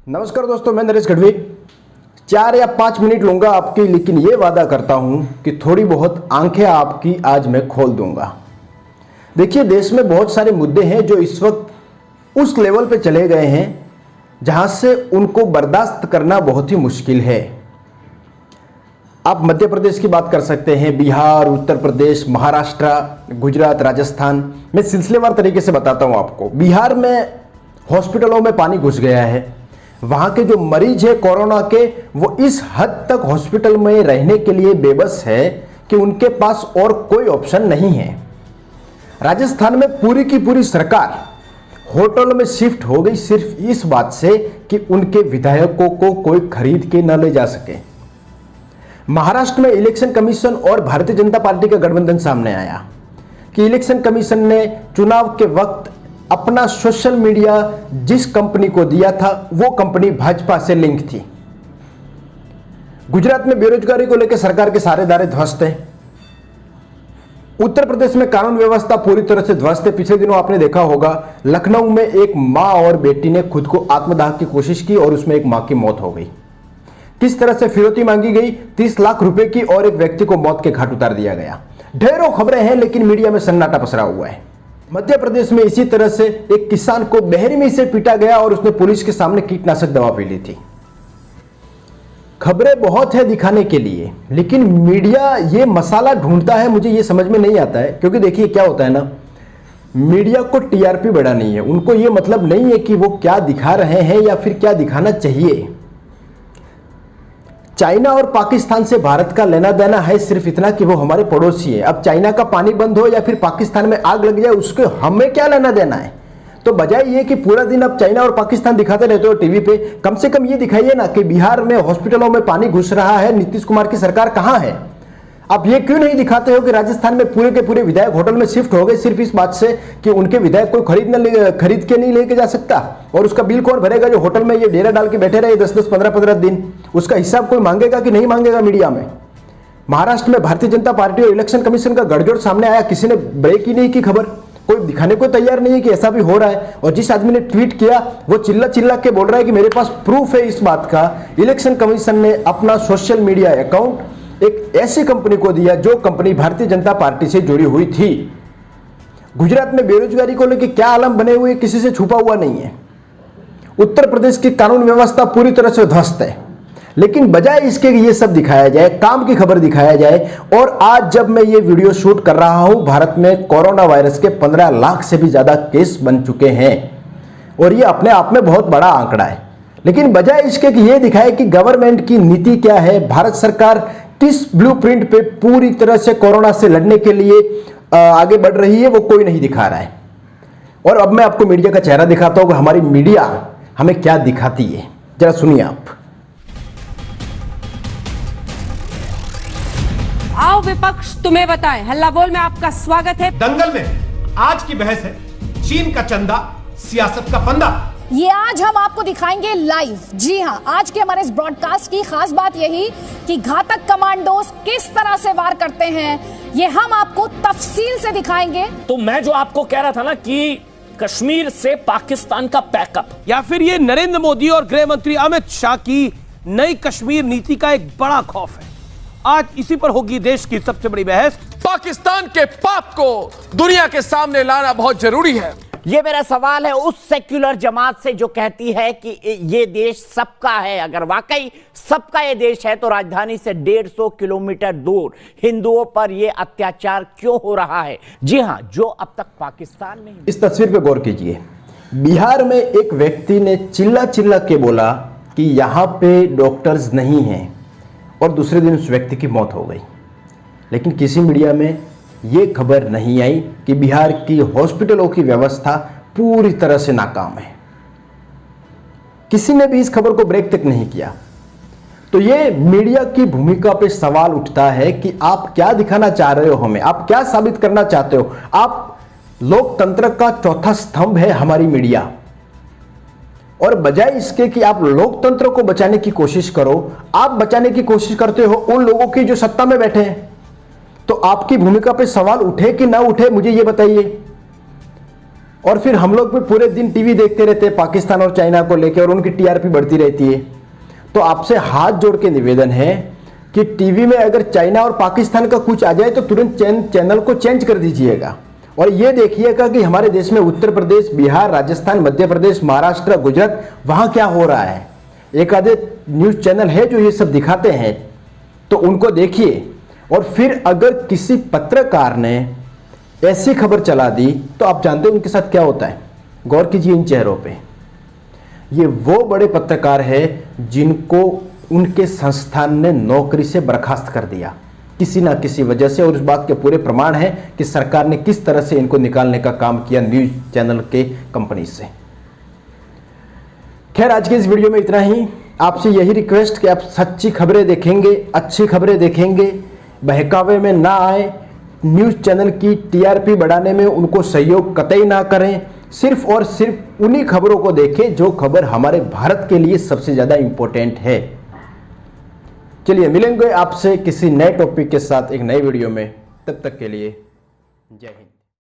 नमस्कार दोस्तों, मैं नरेश गढ़वी 4 या 5 मिनट लूंगा आपकी, लेकिन ये वादा करता हूं कि थोड़ी बहुत आंखें आपकी आज मैं खोल दूंगा। देखिए, देश में बहुत सारे मुद्दे हैं जो इस वक्त उस लेवल पे चले गए हैं जहां से उनको बर्दाश्त करना बहुत ही मुश्किल है। आप मध्य प्रदेश की बात कर सकते हैं, बिहार, उत्तर प्रदेश, महाराष्ट्र, गुजरात, राजस्थान। मैं सिलसिलेवार तरीके से बताता हूं आपको। बिहार में हॉस्पिटलों में पानी घुस गया है। वहां के जो मरीज है कोरोना के, वो इस हद तक हॉस्पिटल में रहने के लिए बेबस है कि उनके पास और कोई ऑप्शन नहीं है। राजस्थान में पूरी की पूरी सरकार होटल में शिफ्ट हो गई सिर्फ इस बात से कि उनके विधायकों को कोई खरीद के न ले जा सके। महाराष्ट्र में इलेक्शन कमीशन और भारतीय जनता पार्टी का गठबंधन सामने आया कि इलेक्शन कमीशन ने चुनाव के वक्त अपना सोशल मीडिया जिस कंपनी को दिया था वो कंपनी भाजपा से लिंक थी। गुजरात में बेरोजगारी को लेकर सरकार के सारे दारे ध्वस्त हैं। उत्तर प्रदेश में कानून व्यवस्था पूरी तरह से ध्वस्त है। पिछले दिनों आपने देखा होगा, लखनऊ में एक मां और बेटी ने खुद को आत्मदाह की कोशिश की और उसमें एक मां की मौत हो गई। किस तरह से फिरौती मांगी गई 30 लाख रुपए की और एक व्यक्ति को मौत के घाट उतार दिया गया। ढेरों खबरें हैं, लेकिन मीडिया में सन्नाटा पसरा हुआ है। मध्य प्रदेश में इसी तरह से एक किसान को बेरहमी से पीटा गया और उसने पुलिस के सामने कीटनाशक दवा पी ली थी। खबरें बहुत है दिखाने के लिए, लेकिन मीडिया ये मसाला ढूंढता है, मुझे ये समझ में नहीं आता है। क्योंकि देखिए क्या होता है ना, मीडिया को टीआरपी बढ़ानी है। उनको ये मतलब नहीं है कि वो क्या दिखा रहे हैं या फिर क्या दिखाना चाहिए। चाइना और पाकिस्तान से भारत का लेना देना है सिर्फ इतना कि वो हमारे पड़ोसी है। अब चाइना का पानी बंद हो या फिर पाकिस्तान में आग लग जाए, उसके हमें क्या लेना देना है। तो बजाय ये कि पूरा दिन अब चाइना और पाकिस्तान दिखाते रहते हो टीवी पे, कम से कम ये दिखाइए ना कि बिहार में हॉस्पिटलों में पानी घुस रहा है, नीतीश कुमार की सरकार कहां है। आप ये क्यों नहीं दिखाते हो कि राजस्थान में पूरे के पूरे विधायक होटल में शिफ्ट हो गए सिर्फ इस बात से कि उनके विधायक कोई खरीद के नहीं लेके जा सकता, और उसका बिल कौन भरेगा जो होटल में ये डेरा डाल के बैठे रहे 10-10, 15-15 दिन। उसका हिसाब कोई मांगेगा कि नहीं मांगेगा मीडिया में। महाराष्ट्र में भारतीय जनता पार्टी और इलेक्शन कमीशन का गठजोड़ सामने आया, किसी ने ब्रेक ही नहीं की खबर। कोई दिखाने को तैयार नहीं है कि ऐसा भी हो रहा है। और जिस आदमी ने ट्वीट किया वो चिल्ला चिल्ला के बोल रहा है कि मेरे पास प्रूफ है इस बात का। इलेक्शन कमीशन ने अपना सोशल मीडिया अकाउंट एक ऐसी कंपनी को दिया जो कंपनी भारतीय जनता पार्टी से जुड़ी हुई थी। गुजरात में बेरोजगारी को लेकर क्या आलम बने हुए किसी से छुपा हुआ नहीं है। उत्तर प्रदेश की कानून व्यवस्था पूरी तरह से ध्वस्त है, लेकिन बजाय इसके कि ये सब दिखाया जाए, काम की खबर दिखाया जाए। और आज जब मैं ये वीडियो शूट कर रहा हूं, भारत में कोरोना वायरस के 15 लाख से भी ज्यादा केस बन चुके हैं और ये अपने आप में बहुत बड़ा आंकड़ा है। लेकिन बजाय इसके कि ये दिखाए कि गवर्नमेंट की नीति क्या है, भारत सरकार किस ब्लूप्रिंट पे पूरी तरह से कोरोना से लड़ने के लिए आगे बढ़ रही है, वो कोई नहीं दिखा रहा है। और अब मैं आपको मीडिया का चेहरा दिखाता हूं कि हमारी मीडिया हमें क्या दिखाती है। जरा सुनिए आप। आओ विपक्ष तुम्हें बताएं, हल्ला बोल में आपका स्वागत है। दंगल में आज की बहस है चीन का चंदा, सियासत का फंदा। ये आज हम आपको दिखाएंगे लाइव। जी हां, आज के हमारे इस ब्रॉडकास्ट की खास बात यही कि घातक कमांडोज किस तरह से वार करते हैं, ये हम आपको तफसील से दिखाएंगे। तो मैं जो आपको कह रहा था ना कि कश्मीर से पाकिस्तान का पैकअप, या फिर ये नरेंद्र मोदी और गृह मंत्री अमित शाह की नई कश्मीर नीति का एक बड़ा खौफ है। आज इसी पर होगी देश की सबसे बड़ी बहस। पाकिस्तान के पाप को दुनिया के सामने लाना बहुत जरूरी है। ये मेरा सवाल है उस सेक्युलर जमात से जो कहती है कि ये देश सबका है। अगर वाकई सबका ये देश है तो राजधानी से 150 किलोमीटर दूर हिंदुओं पर ये अत्याचार क्यों हो रहा है? जी हां, जो अब तक पाकिस्तान में। इस तस्वीर पे गौर कीजिए। बिहार में एक व्यक्ति ने चिल्ला चिल्ला के बोला कि यहां पे डॉक्टर्स नहीं हैं और दूसरे दिन उस व्यक्ति की मौत हो गई। लेकिन किसी मीडिया में यह खबर नहीं आई कि बिहार की हॉस्पिटलों की व्यवस्था पूरी तरह से नाकाम है। किसी ने भी इस खबर को ब्रेक तक नहीं किया। तो ये मीडिया की भूमिका पे सवाल उठता है कि आप क्या दिखाना चाह रहे हो हमें, आप क्या साबित करना चाहते हो। आप लोकतंत्र का चौथा स्तंभ है हमारी मीडिया, और बजाय इसके कि आप लोकतंत्र को बचाने की कोशिश करो, आप बचाने की कोशिश करते हो उन लोगों की जो सत्ता में बैठे हैं। तो आपकी भूमिका पे सवाल उठे कि ना उठे, मुझे यह बताइए। और फिर हम लोग भी पूरे दिन टीवी देखते रहते हैं पाकिस्तान और चाइना को लेकर और उनकी टीआरपी बढ़ती रहती है। तो आपसे हाथ जोड़ के निवेदन है कि टीवी में अगर चाइना और पाकिस्तान का कुछ आ जाए तो तुरंत चैनल को चेंज कर दीजिएगा और ये देखिएगा कि हमारे देश में उत्तर प्रदेश, बिहार, राजस्थान, मध्य प्रदेश, महाराष्ट्र, गुजरात, वहाँ क्या हो रहा है। एक आधे न्यूज़ चैनल है जो ये सब दिखाते हैं, तो उनको देखिए। और फिर अगर किसी पत्रकार ने ऐसी खबर चला दी तो आप जानते हैं उनके साथ क्या होता है। गौर कीजिए इन चेहरों पे। ये वो बड़े पत्रकार हैं जिनको उनके संस्थान ने नौकरी से बर्खास्त कर दिया किसी ना किसी वजह से, और उस बात के पूरे प्रमाण हैं कि सरकार ने किस तरह से इनको निकालने का काम किया न्यूज़ चैनल के कंपनी से। खैर, आज के इस वीडियो में इतना ही। आपसे यही रिक्वेस्ट कि आप सच्ची खबरें देखेंगे, अच्छी खबरें देखेंगे, बहकावे में ना आए, न्यूज़ चैनल की टीआरपी बढ़ाने में उनको सहयोग कतई ना करें, सिर्फ और सिर्फ उन्हीं खबरों को देखें जो खबर हमारे भारत के लिए सबसे ज़्यादा इंपॉर्टेंट है। चलिए मिलेंगे आपसे किसी नए टॉपिक के साथ एक नए वीडियो में, तब तक के लिए जय हिंद।